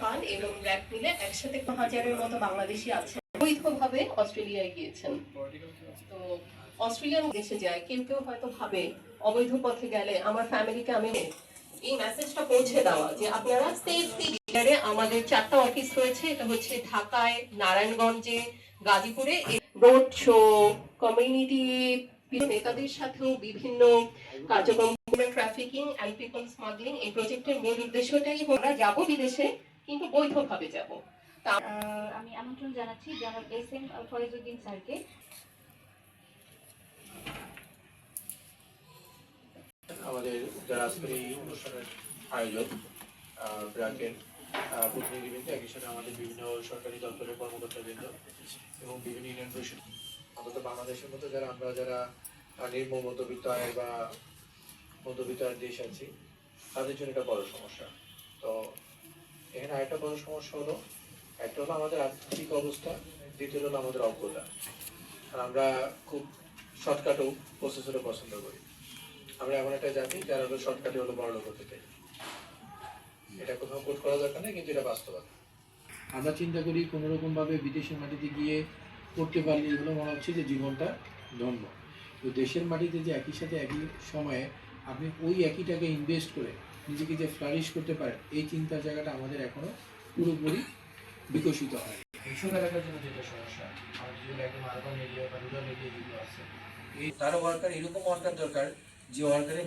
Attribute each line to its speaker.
Speaker 1: Fund এবং ব্র্যাক মিলে একসাথে 1,000-এর মতো বাংলাদেশি আছে বৈধভাবে অস্ট্রেলিয়ায় গিয়েছেন। তো অস্ট্রেলিয়ান দেশে যায় কেউ কেউ হয়তো ভাবে অবৈধ পথে গেলে আমার ফ্যামিলিকে আমি এই মেসেজটা পৌঁছে দেওয়া যে আপনারা সেফলি আমাদের 4টা অফিস রয়েছে, এটা হচ্ছে ঢাকায়, নারায়ণগঞ্জে, গাজীপুরে। রোড শো, কমিউনিটি নেতাদের সাথেও বিভিন্ন কার্যক্রম, ট্রাফিকিং এন্ড পিপল স্মাগলিং, এই প্রজেক্টের মূল উদ্দেশ্যটাই আমরা যাব বিদেশে কিন্তু বৈধভাবে যাব।
Speaker 2: আমি আমন্ত্রণ জানাচ্ছি জনাব এস.এম. ফরিদউদ্দিন স্যারকে।
Speaker 3: আমাদের যারা আজকের এই অনুষ্ঠানের আয়োজক ব্র্যাকের প্রতিনিধিবৃন্দ, একই সাথে আমাদের বিভিন্ন সরকারি দপ্তরের কর্মকর্তাবৃন্দ এবং বিভিন্ন ইউনিয়ন পরিষদ, অন্তত বাংলাদেশের মতো যারা নিম্ন মধ্যবিত্ত আয় বা মধ্যবিত্ত আয়ের দেশ আছি, তাদের জন্য এটা বড় সমস্যা। তো এখানে আরেকটা বড় সমস্যা হলো, একটা হলো আমাদের আর্থিক অবস্থা, দ্বিতীয় হলো আমাদের অজ্ঞতা। আর আমরা খুব শর্টকাটও প্রসেসরও পছন্দ করি। আমরা এমন একটা জাতি যারা হলো শর্টকাটে হলো বড় লোক হতে চাই। এটা কোথাও কোট করা দরকার নেই, কিন্তু এটা বাস্তবতা।
Speaker 4: আমরা চিন্তা করি কোনো রকম ভাবে বিদেশের মাটিতে গিয়ে করতে পারলে এগুলো মনে হচ্ছে যে জীবনটা ধন্য। তো দেশের মাটিতে যে একই সাথে একই সময়ে আপনি ওই একই টাকা ইনভেস্ট করে নিজেকে যে ফ্লারিশ করতে পারেন, এই চিন্তার জায়গাটা আমাদের এখনো পুরোপুরি বিকশিত হয়। এইসব এলাকার জন্য যেটা সমস্যা, আমাদের যেগুলো একদম আরবান এরিয়া বা রুরাল এরিয়া যেগুলো আছে, এই তারও ওয়ার্কার, এরকম ওয়ার্কার দরকার যে ওয়ার্কারের